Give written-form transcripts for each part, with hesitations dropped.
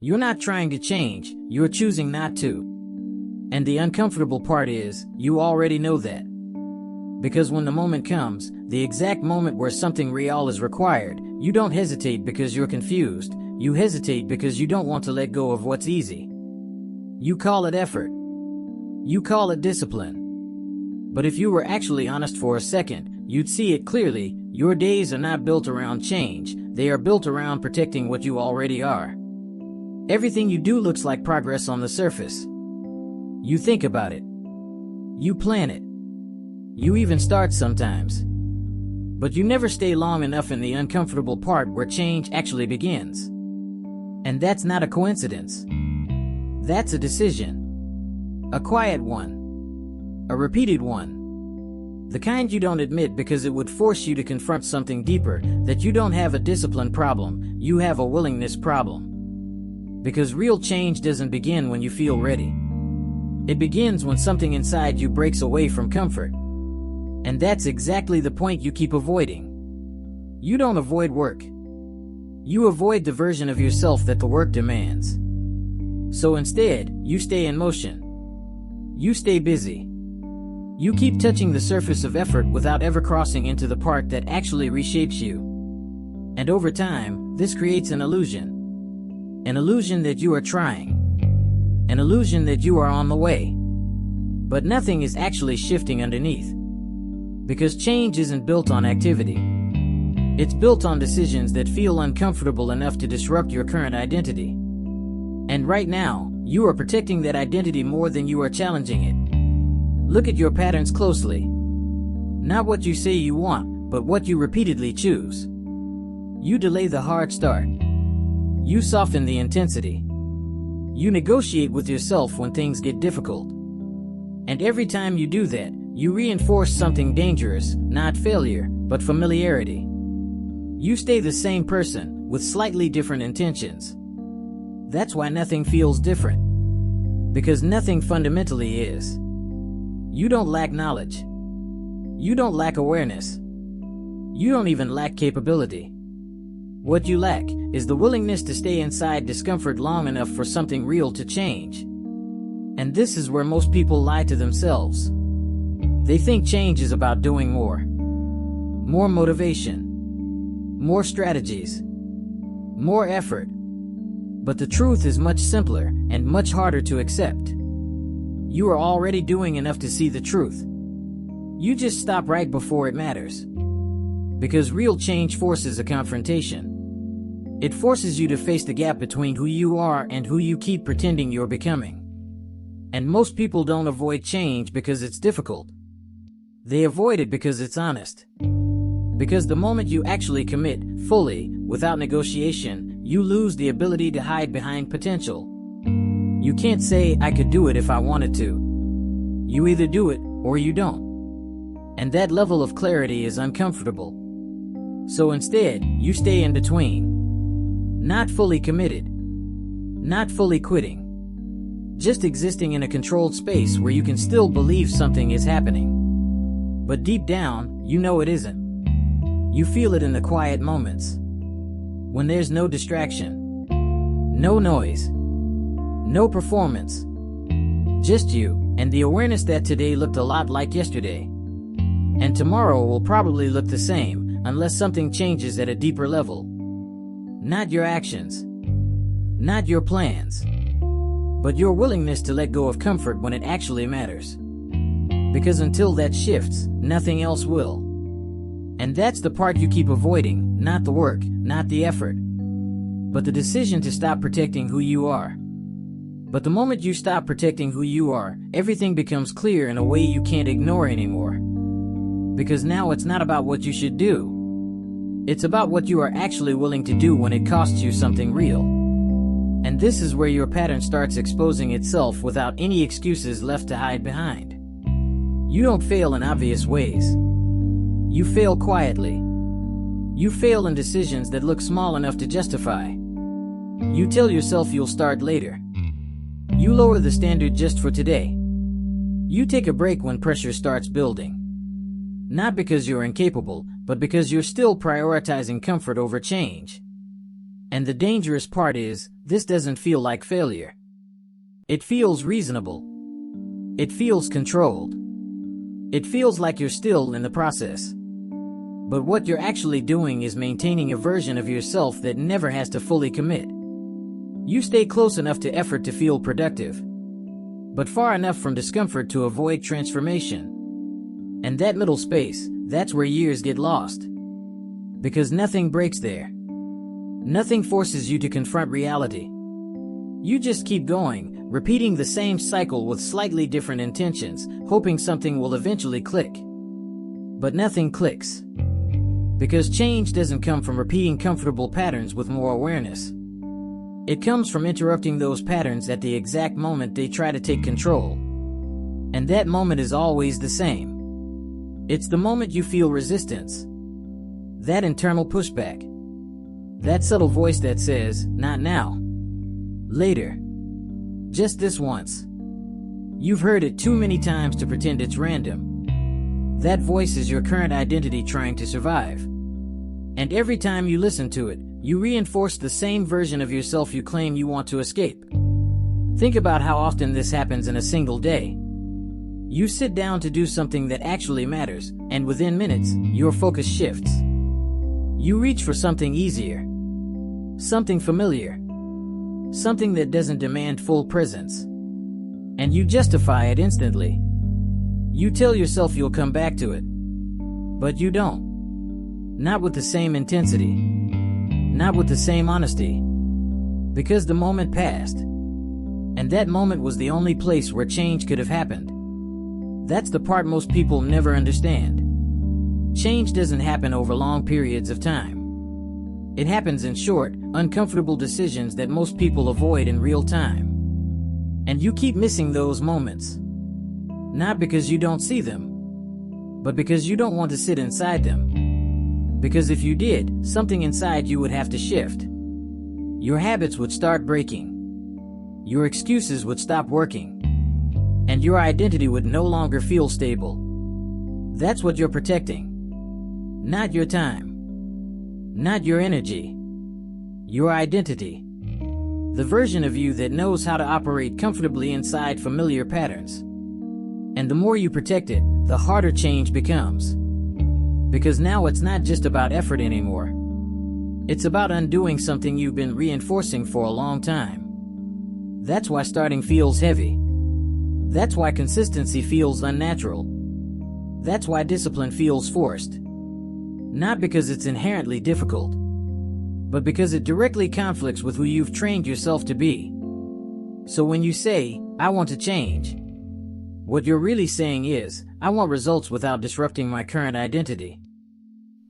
You're not trying to change, you're choosing not to. And the uncomfortable part is, you already know that. Because when the moment comes, the exact moment where something real is required, you don't hesitate because you're confused, you hesitate because you don't want to let go of what's easy. You call it effort. You call it discipline. But if you were actually honest for a second, you'd see it clearly. Your days are not built around change, they are built around protecting what you already are. Everything you do looks like progress on the surface. You think about it. You plan it. You even start sometimes. But you never stay long enough in the uncomfortable part where change actually begins. And that's not a coincidence. That's a decision. A quiet one. A repeated one. The kind you don't admit because it would force you to confront something deeper, that you don't have a discipline problem, you have a willingness problem. Because real change doesn't begin when you feel ready. It begins when something inside you breaks away from comfort. And that's exactly the point you keep avoiding. You don't avoid work. You avoid the version of yourself that the work demands. So instead, you stay in motion. You stay busy. You keep touching the surface of effort without ever crossing into the part that actually reshapes you. And over time, this creates an illusion. An illusion that you are trying. An illusion that you are on the way. But nothing is actually shifting underneath. Because change isn't built on activity. It's built on decisions that feel uncomfortable enough to disrupt your current identity. And right now, you are protecting that identity more than you are challenging it. Look at your patterns closely. Not what you say you want, but what you repeatedly choose. You delay the hard start. You soften the intensity. You negotiate with yourself when things get difficult. And every time you do that, you reinforce something dangerous, not failure, but familiarity. You stay the same person, with slightly different intentions. That's why nothing feels different. Because nothing fundamentally is. You don't lack knowledge. You don't lack awareness. You don't even lack capability. What you lack is the willingness to stay inside discomfort long enough for something real to change. And this is where most people lie to themselves. They think change is about doing more. More motivation. More strategies. More effort. But the truth is much simpler and much harder to accept. You are already doing enough to see the truth. You just stop right before it matters. Because real change forces a confrontation. It forces you to face the gap between who you are and who you keep pretending you're becoming. And most people don't avoid change because it's difficult. They avoid it because it's honest. Because the moment you actually commit, fully, without negotiation, you lose the ability to hide behind potential. You can't say, I could do it if I wanted to. You either do it, or you don't. And that level of clarity is uncomfortable. So instead, you stay in between. Not fully committed. Not fully quitting. Just existing in a controlled space where you can still believe something is happening. But deep down, you know it isn't. You feel it in the quiet moments. When there's no distraction. No noise. No performance. Just you, and the awareness that today looked a lot like yesterday. And tomorrow will probably look the same, unless something changes at a deeper level. Not your actions. Not your plans. But your willingness to let go of comfort when it actually matters. Because until that shifts, nothing else will. And that's the part you keep avoiding, not the work, not the effort. But the decision to stop protecting who you are. But the moment you stop protecting who you are, everything becomes clear in a way you can't ignore anymore. Because now it's not about what you should do. It's about what you are actually willing to do when it costs you something real. And this is where your pattern starts exposing itself without any excuses left to hide behind. You don't fail in obvious ways. You fail quietly. You fail in decisions that look small enough to justify. You tell yourself you'll start later. You lower the standard just for today. You take a break when pressure starts building. Not because you're incapable, but because you're still prioritizing comfort over change. And the dangerous part is, this doesn't feel like failure. It feels reasonable. It feels controlled. It feels like you're still in the process. But what you're actually doing is maintaining a version of yourself that never has to fully commit. You stay close enough to effort to feel productive, but far enough from discomfort to avoid transformation. And that middle space, that's where years get lost. Because nothing breaks there. Nothing forces you to confront reality. You just keep going, repeating the same cycle with slightly different intentions, hoping something will eventually click. But nothing clicks. Because change doesn't come from repeating comfortable patterns with more awareness. It comes from interrupting those patterns at the exact moment they try to take control. And that moment is always the same. It's the moment you feel resistance. That internal pushback. That subtle voice that says, not now. Later. Just this once. You've heard it too many times to pretend it's random. That voice is your current identity trying to survive. And every time you listen to it, you reinforce the same version of yourself you claim you want to escape. Think about how often this happens in a single day. You sit down to do something that actually matters, and within minutes, your focus shifts. You reach for something easier. Something familiar. Something that doesn't demand full presence. And you justify it instantly. You tell yourself you'll come back to it. But you don't. Not with the same intensity. Not with the same honesty. Because the moment passed. And that moment was the only place where change could have happened. That's the part most people never understand. Change doesn't happen over long periods of time. It happens in short, uncomfortable decisions that most people avoid in real time. And you keep missing those moments. Not because you don't see them, but because you don't want to sit inside them. Because if you did, something inside you would have to shift. Your habits would start breaking. Your excuses would stop working. And your identity would no longer feel stable. That's what you're protecting. Not your time. Not your energy. Your identity. The version of you that knows how to operate comfortably inside familiar patterns. And the more you protect it, the harder change becomes. Because now it's not just about effort anymore. It's about undoing something you've been reinforcing for a long time. That's why starting feels heavy. That's why consistency feels unnatural. That's why discipline feels forced. Not because it's inherently difficult, but because it directly conflicts with who you've trained yourself to be. So when you say, I want to change, what you're really saying is, I want results without disrupting my current identity.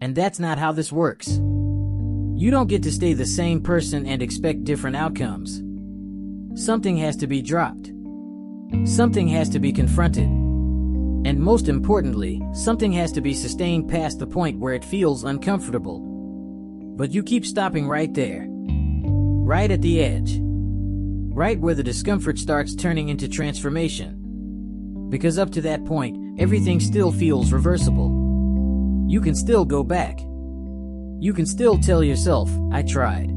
And that's not how this works. You don't get to stay the same person and expect different outcomes. Something has to be dropped. Something has to be confronted. And most importantly, something has to be sustained past the point where it feels uncomfortable. But you keep stopping right there. Right at the edge. Right where the discomfort starts turning into transformation. Because up to that point, everything still feels reversible. You can still go back. You can still tell yourself, I tried.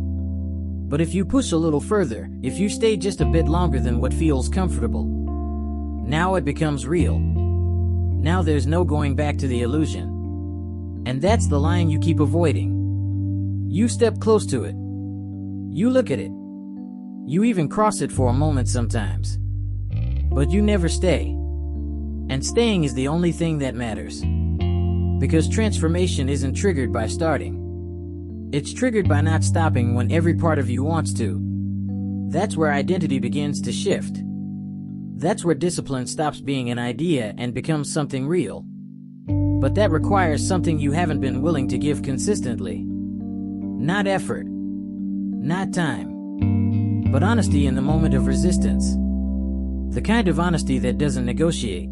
But if you push a little further, if you stay just a bit longer than what feels comfortable, now it becomes real. Now there's no going back to the illusion. And that's the line you keep avoiding. You step close to it. You look at it. You even cross it for a moment sometimes. But you never stay. And staying is the only thing that matters. Because transformation isn't triggered by starting. It's triggered by not stopping when every part of you wants to. That's where identity begins to shift. That's where discipline stops being an idea and becomes something real. But that requires something you haven't been willing to give consistently. Not effort. Not time. But honesty in the moment of resistance. The kind of honesty that doesn't negotiate.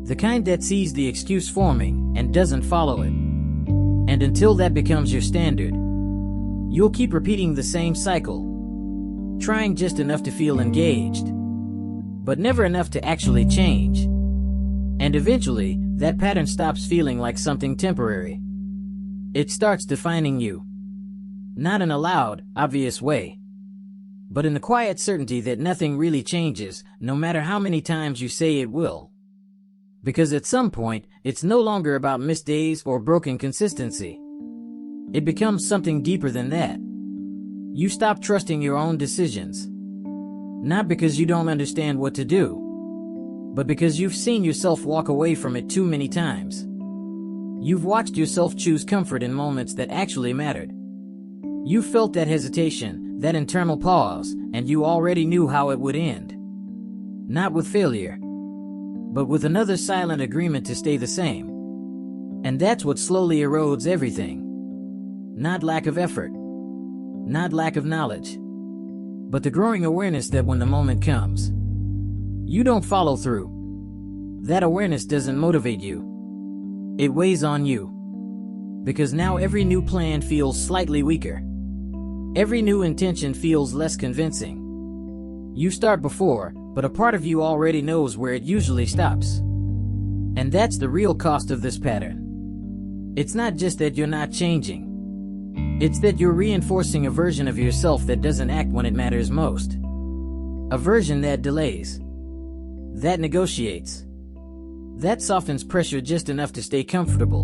The kind that sees the excuse forming and doesn't follow it. And until that becomes your standard, you'll keep repeating the same cycle. Trying just enough to feel engaged. But never enough to actually change. And eventually, that pattern stops feeling like something temporary. It starts defining you. Not in a loud, obvious way, but in the quiet certainty that nothing really changes, no matter how many times you say it will. Because at some point, it's no longer about missed days or broken consistency. It becomes something deeper than that. You stop trusting your own decisions. Not because you don't understand what to do, but because you've seen yourself walk away from it too many times. You've watched yourself choose comfort in moments that actually mattered. You felt that hesitation, that internal pause, and you already knew how it would end. Not with failure, but with another silent agreement to stay the same. And that's what slowly erodes everything. Not lack of effort, not lack of knowledge, but the growing awareness that when the moment comes, you don't follow through. That awareness doesn't motivate you. It weighs on you. Because now every new plan feels slightly weaker. Every new intention feels less convincing. You start before, but a part of you already knows where it usually stops. And that's the real cost of this pattern. It's not just that you're not changing. It's that you're reinforcing a version of yourself that doesn't act when it matters most. A version that delays. That negotiates. That softens pressure just enough to stay comfortable.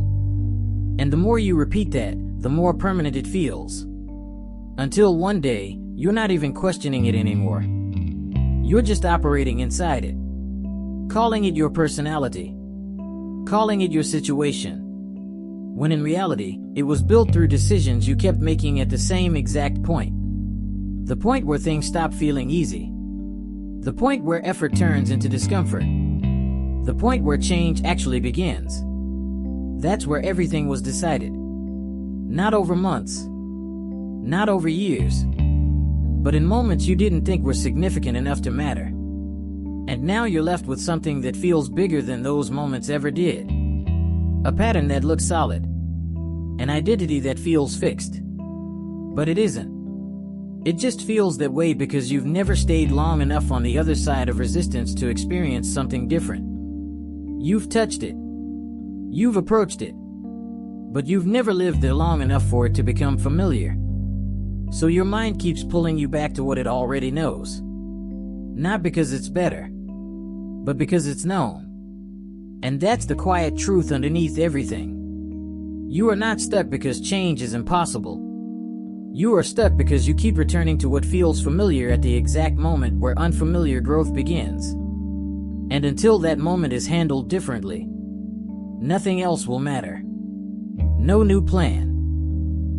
And the more you repeat that, the more permanent it feels. Until one day, you're not even questioning it anymore. You're just operating inside it. Calling it your personality. Calling it your situation. When in reality, it was built through decisions you kept making at the same exact point. The point where things stop feeling easy. The point where effort turns into discomfort. The point where change actually begins. That's where everything was decided. Not over months. Not over years. But in moments you didn't think were significant enough to matter. And now you're left with something that feels bigger than those moments ever did. A pattern that looks solid. An identity that feels fixed. But it isn't. It just feels that way because you've never stayed long enough on the other side of resistance to experience something different. You've touched it. You've approached it. But you've never lived there long enough for it to become familiar. So your mind keeps pulling you back to what it already knows. Not because it's better, but because it's known. And that's the quiet truth underneath everything. You are not stuck because change is impossible. You are stuck because you keep returning to what feels familiar at the exact moment where unfamiliar growth begins. And until that moment is handled differently, nothing else will matter. No new plan.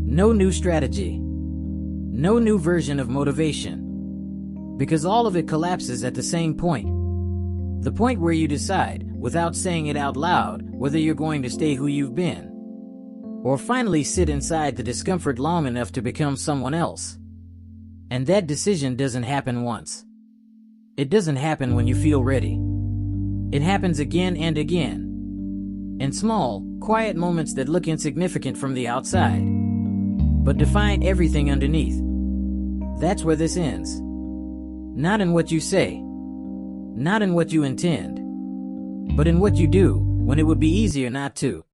No new strategy. No new version of motivation. Because all of it collapses at the same point. The point where you decide, without saying it out loud, whether you're going to stay who you've been. Or finally sit inside the discomfort long enough to become someone else. And that decision doesn't happen once. It doesn't happen when you feel ready. It happens again and again. In small, quiet moments that look insignificant from the outside, but define everything underneath. That's where this ends. Not in what you say. Not in what you intend. But in what you do, when it would be easier not to.